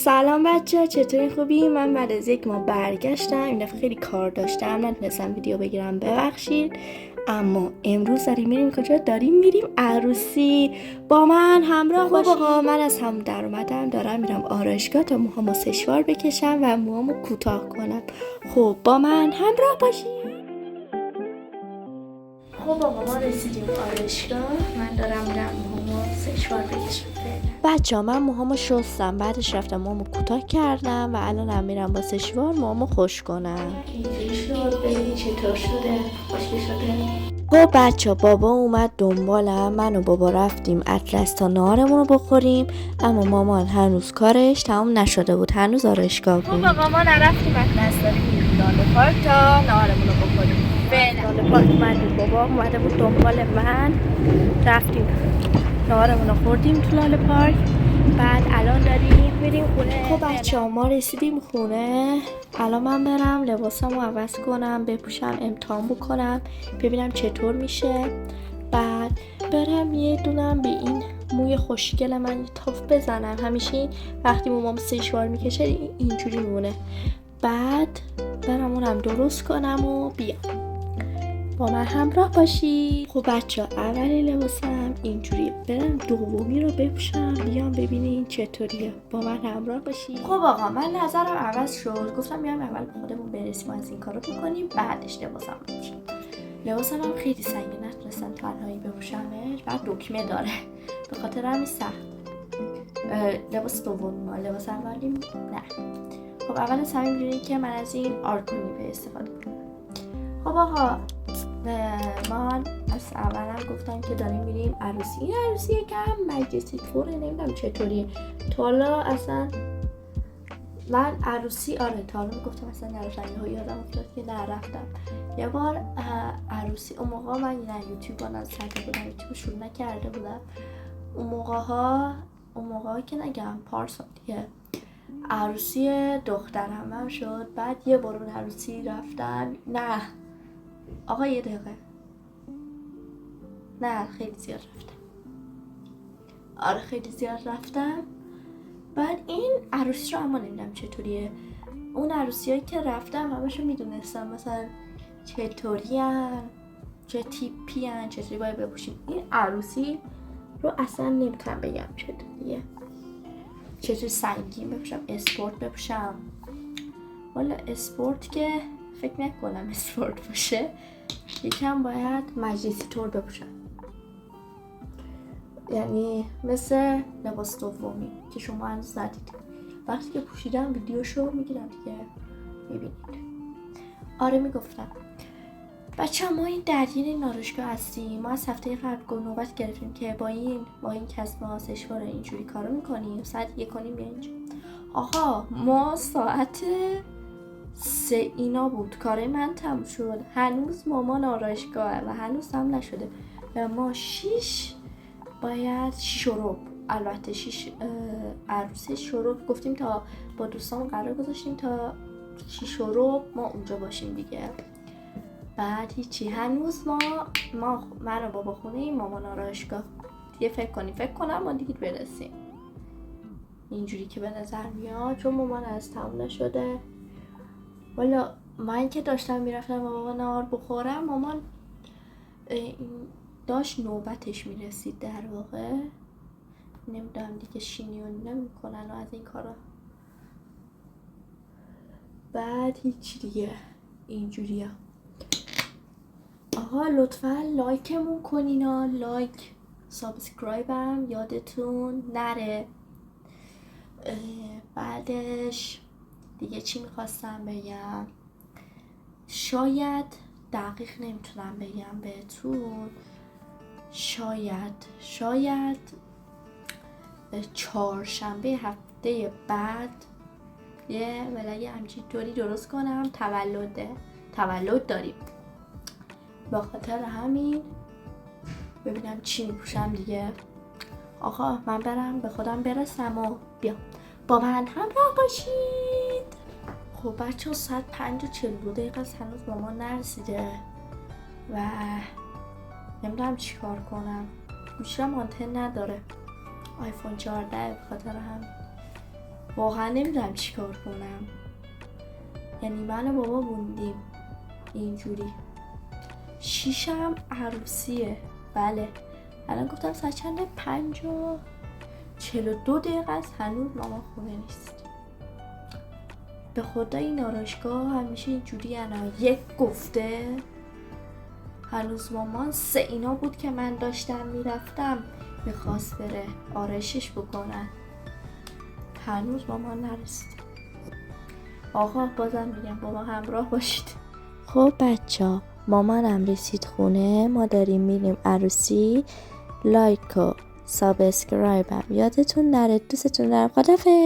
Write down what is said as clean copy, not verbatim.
سلام بچه ها، چطوری؟ خوبی؟ من بعد از یک ماه برگشتم. این دفعه خیلی کار داشتم، نتونستم ویدیو بگیرم، ببخشید. اما امروز داریم میریم کجا؟ داریم میریم عروسی. با من همراه باشید. خب آقا، من از هم در اومدم، دارم میرم آرایشگاه تا موهامو سشوار بکشم و موهامو کوتاه کنم. خب با من همراه باشید. خب آقا، ما رسیدیم آرایشگاه. من دارم میرم موهامو سشوار بکشم. بچه‌ها، من موهامو شستم، بعدش رفتم موهامو کوتاه کردم و الانم میرم با سشوار موهامو خوش کنم. اینجوری شد، ببینید چطور شده، خوشگل شده. خب بچه‌ها، بابا اومد دنبالم، من و بابا رفتیم اطلس تا نهارمون رو بخوریم، اما مامان هنوز کارش تمام نشده بود، هنوز آرایشگاه بود. خب آقا، ما نرفتیم اطلس، داریم میریم لاله پارک تا نهارمون رو بخوریم. لاله پارک اومدیم، بابا اومده بود دنبال من، رفتیم نهارمون رو خوردیم تو لاله پارک. بعد الان داریم میریم خونه. خب بچه‌ها، ما رسیدیم خونه. الان من برم لباسمو عوض کنم، بپوشم، امتحان بکنم، ببینم چطور میشه. بعد برم یه دونم به این موی خوشگل من تاف بزنم. همیشه وقتی مومام سشوار میکشه اینجوری میمونه. بعد برم اونم درست کنم و بیام. با من همراه باشید. خب بچه ها، اولی لباسم اینجوریه، برم دومی رو بپوشم بیام ببینین چطوریه. با من همراه باشید. خب آقا، من نظرم عوض شد، گفتم میام اول به خودمون برسیم، از این کارو بکنیم، بعدش لباسم بپوشم. لباسم هم خیلی سنگه، نتونستم تنهایی بپوشمش، بعد دکمه داره، به خاطر همین سخت. لباس دوم، لباس اولی نه. خب اول از همه میدونید که من از این آرکونیپه استفاده کنم. خب آقا، من از اولم گفتم که داریم میریم عروسی. این عروسی یکم مجلسی طوره، نمیدونم چطوریه. تا حالا اصلا من عروسی تا حالا میگفتم اصلا نرفتم، یادم افتاد که نرفتم. یه بار عروسی، اون موقع من یوتیوب ها نزده بودم، یوتیوب شروع نکرده بودم. اون موقع که نگم پارسال دیگه، عروسی دخترم هم شد. بعد یه بار اون عروسی رفتم. نه آقا، یه دقیقه، نه خیلی زیاد رفتم. آره خیلی زیاد رفتم. بعد این عروسی رو اما نمیدونم چطوریه. اون عروسی هایی که رفتم همشو میدونستم مثلا چطوری هن، چه تیپی هن، چطوری باید بپوشیم. این عروسی رو اصلا نمیتونم بگم چطوریه، چطوری سنگین بپوشم، اسپورت بپوشم. والا اسپورت که فکر نکنم اسپورت باشه، یکم باید مجلسی طور بپوشم، یعنی مثل لباس دومی که شما هنوز زدید. وقتی که پوشیدم ویدیوشو میگیرم دیگه، میبینید. آره میگفتم بچه، ما این درگیر آرایشگاه هستیم. ما از هفته قبل نوبت گرفتیم که با این کسب ما سشوار اینجوری کارو میکنیم. ساعت 1:30 بیا اینجا. آقا، ما ساعت 3 اینا بود، کار من تموم شد، هنوز مامان آرایشگاهه و هنوز هم نشده. و ما 6 باید 6 البته 6 عروسی شروع گفتیم، تا با دوستان قرار گذاشتیم تا 6 ما اونجا باشیم دیگه. بعد هیچی، هنوز من و بابا خونه این مامان آرایشگاه دیگه. فکر کنم ما دیگه برسیم اینجوری که به نظر میاد، چون مامان از تموم نشده. والا من که داشتم میرفتم با بابا نهار بخورم، مامان داشت نوبتش میرسید در واقع. نمیدونم دیگه شینی و نمیکنن و از این کارا. بعد هیچی دیگه اینجوریه. آقا لطفا لایکمون کنینا، لایک، سابسکرایبم یادتون نره. بعدش دیگه چی میخواستم بگم، شاید دقیق نمیتونم بگم بهتون، شاید چهارشنبه هفته بعد یه ولای همچین طوری درست کنم. تولد داریم، با خاطر همین ببینم چی میپوشم دیگه. آقا من برم به خودم برسم و بیام. با من همراه باشید. خب بچه ها، ساعت 5:42 است، هنوز مامان نرسیده و نمیدونم چی کار کنم. گوشیم آنتن نداره، آیفون 14 به خاطر هم واقعا نمیدونم چی کار کنم. یعنی من و بابا موندیم اینجوری. 6 عروسیه. بله الان گفتم ساعت چنده؟ 5:42 است. هنوز ماما خونه نیست. به خدا این آرایشگاه همیشه اینجوری یک گفته هنوز مامان اینا بود که من داشتم میرفتم میخواست بره آرایشش بکنن. هنوز مامان نرسید. آقا بازم میگم بابا همراه باشید. خب بچه مامانم رسید خونه. ما داریم میریم عروسی. لایک و سابسکرایب هم یادتون نره. دوستتون دارم. خدافظ.